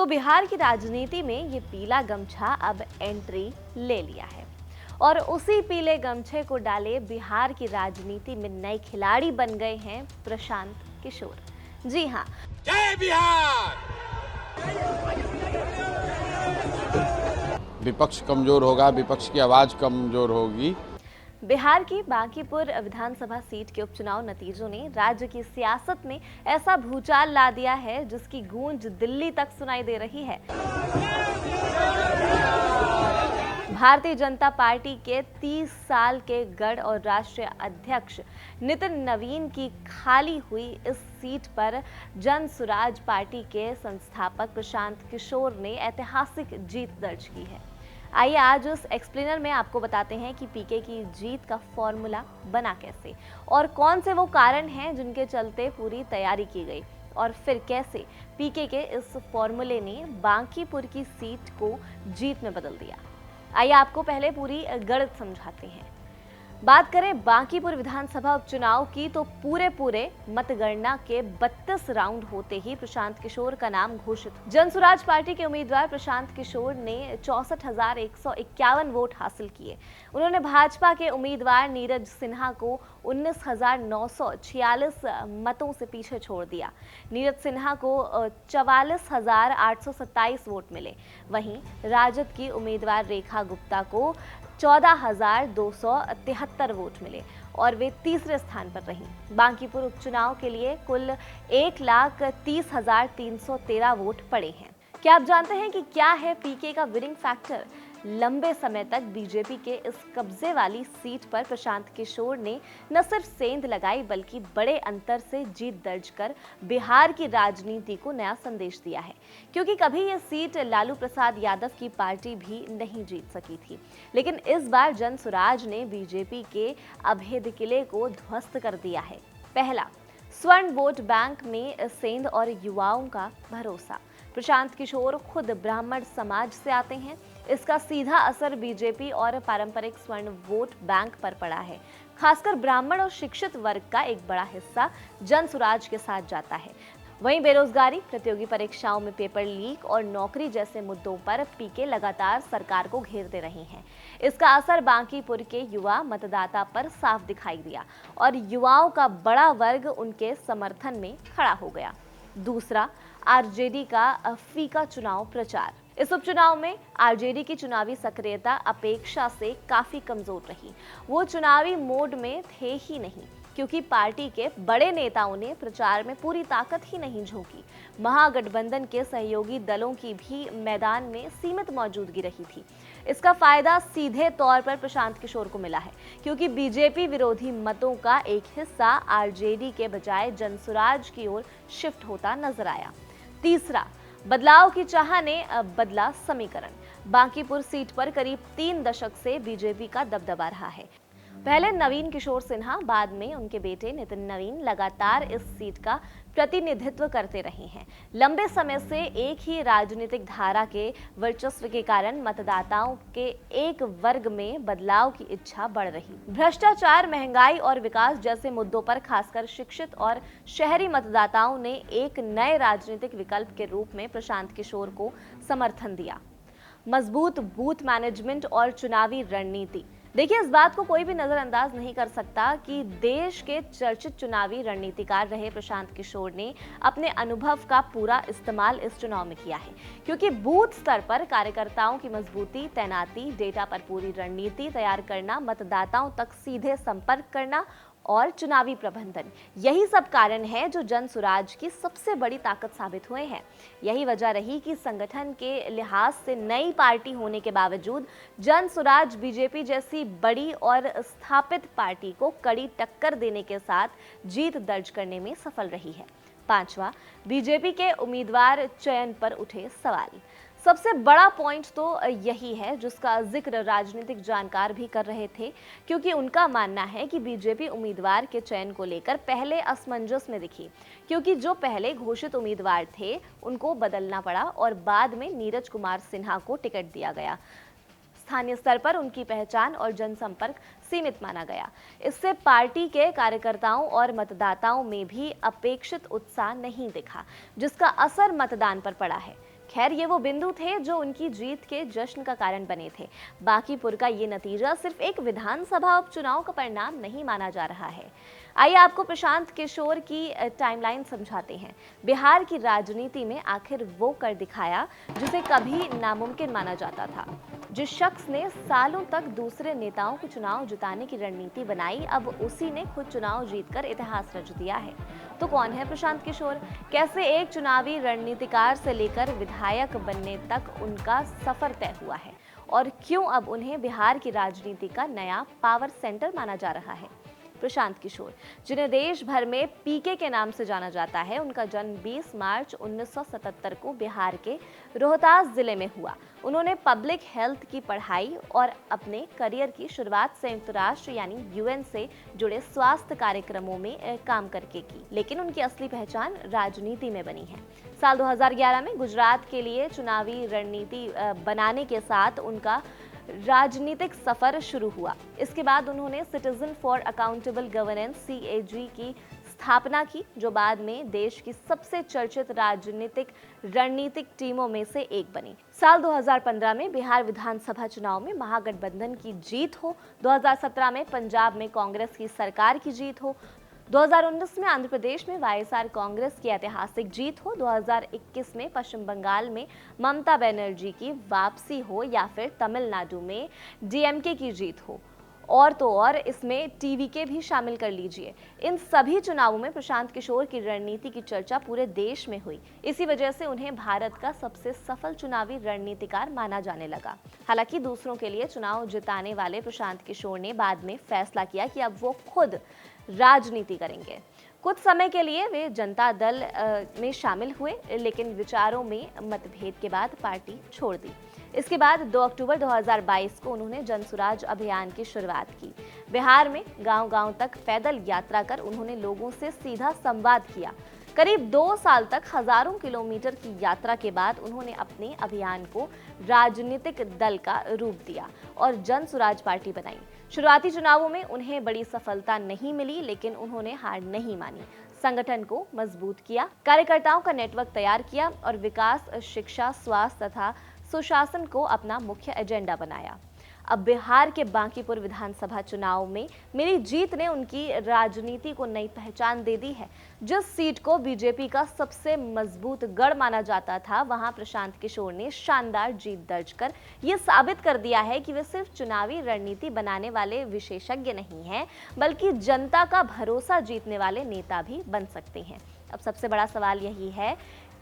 तो बिहार की राजनीति में ये पीला गमछा अब एंट्री ले लिया है और उसी पीले गमछे को डाले बिहार की राजनीति में नए खिलाड़ी बन गए हैं प्रशांत किशोर। जी हाँ, जय बिहार। विपक्ष कमजोर होगा, विपक्ष की आवाज कमजोर होगी। बिहार की बांकीपुर विधानसभा सीट के उपचुनाव नतीजों ने राज्य की सियासत में ऐसा भूचाल ला दिया है जिसकी गूंज दिल्ली तक सुनाई दे रही है। भारतीय जनता पार्टी के 30 साल के गढ़ और राष्ट्रीय अध्यक्ष नितिन नवीन की खाली हुई इस सीट पर जन सुराज पार्टी के संस्थापक प्रशांत किशोर ने ऐतिहासिक जीत दर्ज की है। आइए आज उस एक्सप्लेनर में आपको बताते हैं कि पीके की जीत का फॉर्मूला बना कैसे और कौन से वो कारण हैं जिनके चलते पूरी तैयारी की गई और फिर कैसे पीके के इस फॉर्मूले ने बांकीपुर की सीट को जीत में बदल दिया। आइए आपको पहले पूरी गणित समझाते हैं। बात करें बांकीपुर विधानसभा उपचुनाव की तो पूरे मतगणना के 32 राउंड होते ही प्रशांत किशोर का नाम घोषित। जनसुराज पार्टी के उम्मीदवार प्रशांत किशोर ने 64,151 वोट हासिल किए। उन्होंने भाजपा के उम्मीदवार नीरज सिन्हा को 19,946 मतों से पीछे छोड़ दिया। नीरज सिन्हा को 44,827 वोट मिले। वहीं राजद की उम्मीदवार रेखा गुप्ता को 14,273 वोट मिले और वे तीसरे स्थान पर रहीं। बांकीपुर उपचुनाव के लिए कुल 1,30,313 वोट पड़े हैं। क्या आप जानते हैं कि क्या है पीके का विनिंग फैक्टर? लंबे समय तक बीजेपी के इस कब्जे वाली सीट पर प्रशांत किशोर ने न सिर्फ सेंध लगाई बल्कि बड़े अंतर से जीत दर्ज कर बिहार की राजनीति को नया संदेश दिया है, क्योंकि कभी यह सीट लालू प्रसाद यादव की पार्टी भी नहीं जीत सकी थी। लेकिन इस बार जन सुराज ने बीजेपी के अभेद किले को ध्वस्त कर दिया है। पहला, स्वर्ण वोट बैंक में सेंध और युवाओं का भरोसा। प्रशांत किशोर खुद ब्राह्मण समाज से आते हैं। इसका सीधा असर बीजेपी और पारंपरिक स्वर्ण वोट बैंक पर पड़ा है। खासकर ब्राह्मण और शिक्षित वर्ग का एक बड़ा हिस्सा जन सुराज के साथ जाता है। वहीं बेरोजगारी, प्रतियोगी परीक्षाओं में पेपर लीक और नौकरी जैसे मुद्दों पर पीके लगातार सरकार को घेरते रहे हैं। इसका असर बांकीपुर के युवा मतदाता पर साफ दिखाई दिया और युवाओं का बड़ा वर्ग उनके समर्थन में खड़ा हो गया। दूसरा, आरजेडी का फीका चुनाव प्रचार। इस उपचुनाव में आरजेडी की चुनावी सक्रियता अपेक्षा से काफी कमजोर रही। वो चुनावी मोड में थे ही नहीं, क्योंकि पार्टी के बड़े नेताओं ने प्रचार में पूरी ताकत ही नहीं झोंकी। महागठबंधन के सहयोगी दलों की भी मैदान में सीमित मौजूदगी रही थी। इसका फायदा सीधे तौर पर प्रशांत किशोर को मिला है, क्योंकि बीजेपी विरोधी मतों का एक हिस्सा आरजेडी के बजाय जनसुराज की ओर शिफ्ट होता नजर आया। तीसरा, बदलाव की चाह ने बदला समीकरण। बांकीपुर सीट पर करीब 3 दशक से बीजेपी का दबदबा रहा है। पहले नवीन किशोर सिन्हा, बाद में उनके बेटे नितिन नवीन लगातार इस सीट का प्रतिनिधित्व करते रहे हैं। लंबे समय से एक ही राजनीतिक धारा के वर्चस्व के कारण मतदाताओं के एक वर्ग में बदलाव की इच्छा बढ़ रही। भ्रष्टाचार, महंगाई और विकास जैसे मुद्दों पर खासकर शिक्षित और शहरी मतदाताओं ने एक नए राजनीतिक विकल्प के रूप में प्रशांत किशोर को समर्थन दिया। मजबूत बूथ मैनेजमेंट और चुनावी रणनीति। देखिए, इस बात को कोई भी नजरअंदाज नहीं कर सकता कि देश के चर्चित चुनावी रणनीतिकार रहे प्रशांत किशोर ने अपने अनुभव का पूरा इस्तेमाल इस चुनाव में किया है, क्योंकि बूथ स्तर पर कार्यकर्ताओं की मजबूती, तैनाती, डेटा पर पूरी रणनीति तैयार करना, मतदाताओं तक सीधे संपर्क करना और चुनावी प्रबंधन, यही सब कारण है जो जन सुराज की सबसे बड़ी ताकत साबित हुए हैं। यही वजह रही कि संगठन के लिहाज से नई पार्टी होने के बावजूद जन सुराज बीजेपी जैसी बड़ी और स्थापित पार्टी को कड़ी टक्कर देने के साथ जीत दर्ज करने में सफल रही है। पांचवा, बीजेपी के उम्मीदवार चयन पर उठे सवाल। सबसे बड़ा पॉइंट तो यही है जिसका जिक्र राजनीतिक जानकार भी कर रहे थे, क्योंकि उनका मानना है कि बीजेपी उम्मीदवार के चयन को लेकर पहले असमंजस में दिखी, क्योंकि जो पहले घोषित उम्मीदवार थे उनको बदलना पड़ा और बाद में नीरज कुमार सिन्हा को टिकट दिया गया। स्थानीय स्तर पर उनकी पहचान और जनसंपर्क सीमित माना गया। इससे पार्टी के कार्यकर्ताओं और मतदाताओं में भी अपेक्षित उत्साह नहीं दिखा, जिसका असर मतदान पर पड़ा है। खैर ये वो बिंदु थे जो उनकी जीत के जश्न का कारण बने थे। बांकीपुर का ये नतीजा सिर्फ एक विधानसभा उपचुनाव का परिणाम नहीं माना जा रहा है। आइए आपको प्रशांत किशोर की टाइमलाइन समझाते हैं। बिहार की राजनीति में आखिर वो कर दिखाया जिसे कभी नामुमकिन माना जाता था। जिस शख्स ने सालों तक दूसरे नेताओं को चुनाव जिताने की रणनीति बनाई, अब उसी ने खुद चुनाव जीतकर इतिहास रच दिया है। तो कौन है प्रशांत किशोर? कैसे एक चुनावी रणनीतिकार से लेकर विधायक बनने तक उनका सफर तय हुआ है और क्यों अब उन्हें बिहार की राजनीति का नया पावर सेंटर माना जा रहा है? प्रशांत किशोर, जिन्हें देश भर में पीके के नाम से जाना जाता है, उनका जन्म 20 मार्च 1977 को बिहार के रोहतास जिले में हुआ। उन्होंने पब्लिक हेल्थ की पढ़ाई और अपने करियर की शुरुआत संयुक्त राष्ट्र यानी यूएन से जुड़े स्वास्थ्य कार्यक्रमों में काम करके की, लेकिन उनकी असली पहचान राजनीति में बनी है। साल 2011 में गुजरात के लिए चुनावी रणनीति बनाने के साथ उनका राजनीतिक सफर शुरू हुआ। इसके बाद उन्होंने citizen for accountable governance (CAG) की स्थापना की, जो बाद में देश की सबसे चर्चित राजनीतिक रणनीतिक टीमों में से एक बनी। साल 2015 में बिहार विधानसभा चुनाव में महागठबंधन की जीत हो, 2017 में पंजाब में कांग्रेस की सरकार की जीत हो, 2019 में आंध्र प्रदेश में वाईएसआर कांग्रेस की ऐतिहासिक जीत हो, 2021 में पश्चिम बंगाल में ममता बनर्जी की वापसी हो या फिर तमिलनाडु में DMK की जीत हो, और तो और इसमें TVK भी शामिल कर लीजिए। इन सभी चुनावों में प्रशांत किशोर की रणनीति की चर्चा पूरे देश में हुई। इसी वजह से उन्हें भारत का सबसे सफल चुनावी रणनीतिकार माना जाने लगा। हालांकि दूसरों के लिए चुनाव जिताने वाले प्रशांत किशोर ने बाद में फैसला किया कि अब वो खुद राजनीति करेंगे। कुछ समय के लिए वे जनता दल में शामिल हुए, लेकिन विचारों में मतभेद के बाद पार्टी छोड़ दी। इसके बाद 2 अक्टूबर 2022 को उन्होंने जनसुराज अभियान की शुरुआत की। बिहार में गांव-गांव तक पैदल यात्रा कर उन्होंने लोगों से सीधा संवाद किया। करीब 2 साल तक हजारों किलोमीटर की यात्रा के बाद उन्होंने अपने अभियान को राजनीतिक दल का रूप दिया और जनसुराज पार्टी बनाई। शुरुआती चुनावों में उन्हें बड़ी सफलता नहीं मिली, लेकिन उन्होंने हार नहीं मानी। संगठन को मजबूत किया, कार्यकर्ताओं का नेटवर्क तैयार किया और विकास, शिक्षा, स्वास्थ्य तथा सुशासन को अपना मुख्य एजेंडा बनाया। अब बिहार के बांकीपुर विधानसभा चुनाव में मिली जीत ने उनकी राजनीति को नई पहचान दे दी है। जिस सीट को बीजेपी का सबसे मजबूत गढ़ माना जाता था, वहां प्रशांत किशोर ने शानदार जीत दर्ज कर ये साबित कर दिया है कि वे सिर्फ चुनावी रणनीति बनाने वाले विशेषज्ञ नहीं हैं, बल्कि जनता का भरोसा जीतने वाले नेता भी बन सकते हैं। अब सबसे बड़ा सवाल यही है,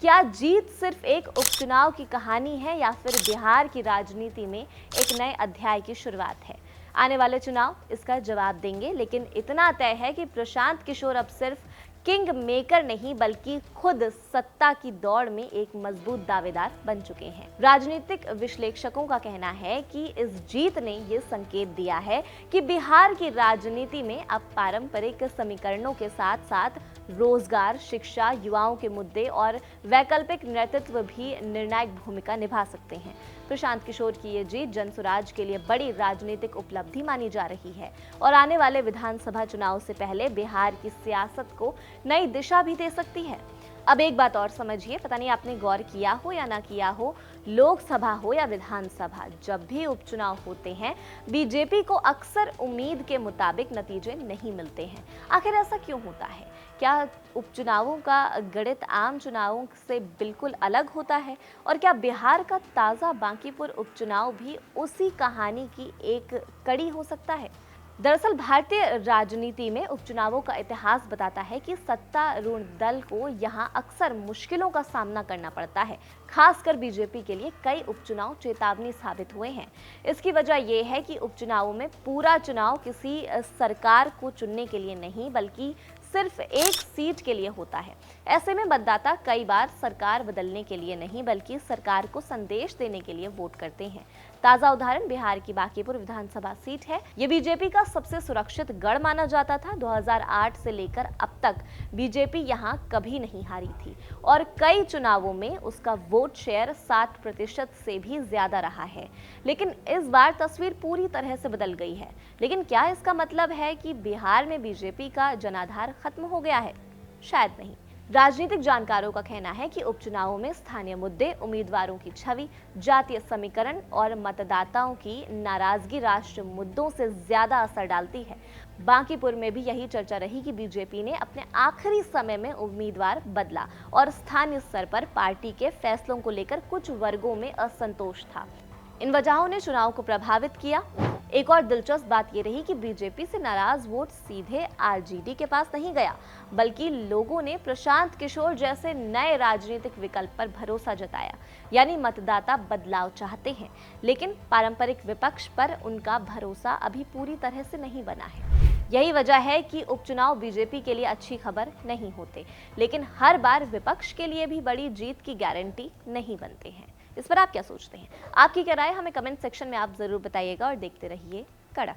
क्या जीत सिर्फ एक उपचुनाव की कहानी है या फिर बिहार की राजनीति में एक नए अध्याय की शुरुआत है? आने वाले चुनाव इसका जवाब देंगे, लेकिन इतना तय है कि प्रशांत किशोर अब सिर्फ किंग मेकर नहीं, बल्कि खुद सत्ता की दौड़ में एक मजबूत दावेदार बन चुके हैं। राजनीतिक विश्लेषकों का कहना है कि इस जीत ने ये संकेत दिया है कि बिहार की राजनीति में अब पारंपरिक समीकरणों के साथ साथ रोजगार, शिक्षा, युवाओं के मुद्दे और वैकल्पिक नेतृत्व भी निर्णायक भूमिका निभा सकते हैं। प्रशांत किशोर की ये जीत जनसुराज के लिए बड़ी राजनीतिक उपलब्धि मानी जा रही है और आने वाले विधानसभा चुनाव से पहले बिहार की सियासत को नई दिशा भी दे सकती है। अब एक बात और समझिए, पता नहीं आपने गौर किया हो या ना किया हो, लोकसभा हो या विधानसभा, जब भी उपचुनाव होते हैं बीजेपी को अक्सर उम्मीद के मुताबिक नतीजे नहीं मिलते हैं। आखिर ऐसा क्यों होता है? क्या उपचुनावों का गणित आम चुनावों से बिल्कुल अलग होता है? और क्या बिहार का ताज़ा बांकीपुर उपचुनाव भी उसी कहानी की एक कड़ी हो सकता है? दरअसल भारतीय राजनीति में उपचुनावों का इतिहास बताता है कि सत्तारूढ़ दल को यहां अक्सर मुश्किलों का सामना करना पड़ता है। खासकर बीजेपी के लिए कई उपचुनाव चेतावनी साबित हुए हैं। इसकी वजह यह है कि उपचुनावों में पूरा चुनाव किसी सरकार को चुनने के लिए नहीं, बल्कि सिर्फ एक सीट के लिए होता है। ऐसे में मतदाता कई बार सरकार बदलने के लिए नहीं, बल्कि सरकार को संदेश देने के लिए वोट करते हैं। ताजा उदाहरण बिहार की बांकीपुर विधानसभा सीट है। ये बीजेपी का सबसे सुरक्षित गढ़ माना जाता था। 2008 से लेकर अब तक बीजेपी यहाँ कभी नहीं हारी थी और कई चुनावों में उसका वोट शेयर 60% से भी ज्यादा रहा है। लेकिन इस बार तस्वीर पूरी तरह से बदल गई है। लेकिन क्या इसका मतलब है कि बिहार में बीजेपी का जनाधार खत्म हो गया है? शायद नहीं। राजनीतिक जानकारों का कहना है कि उपचुनावों में स्थानीय मुद्दे, उम्मीदवारों की छवि, जातीय समीकरण और मतदाताओं की नाराजगी राष्ट्रीय मुद्दों से ज्यादा असर डालती है। बांकीपुर में भी यही चर्चा रही कि बीजेपी ने अपने आखिरी समय में उम्मीदवार बदला और स्थानीय स्तर पर पार्टी के फैसलों को लेकर कुछ वर्गों में असंतोष था। इन वजहों ने चुनाव को प्रभावित किया। एक और दिलचस्प बात यह रही कि बीजेपी से नाराज वोट सीधे आरजेडी के पास नहीं गया, बल्कि लोगों ने प्रशांत किशोर जैसे नए राजनीतिक विकल्प पर भरोसा जताया। यानी मतदाता बदलाव चाहते हैं, लेकिन पारंपरिक विपक्ष पर उनका भरोसा अभी पूरी तरह से नहीं बना है। यही वजह है कि उपचुनाव बीजेपी के लिए अच्छी खबर नहीं होते, लेकिन हर बार विपक्ष के लिए भी बड़ी जीत की गारंटी नहीं बनते हैं। इस पर आप क्या सोचते हैं? आपकी क्या राय हमें कमेंट सेक्शन में आप जरूर बताइएगा और देखते रहिए कड़क।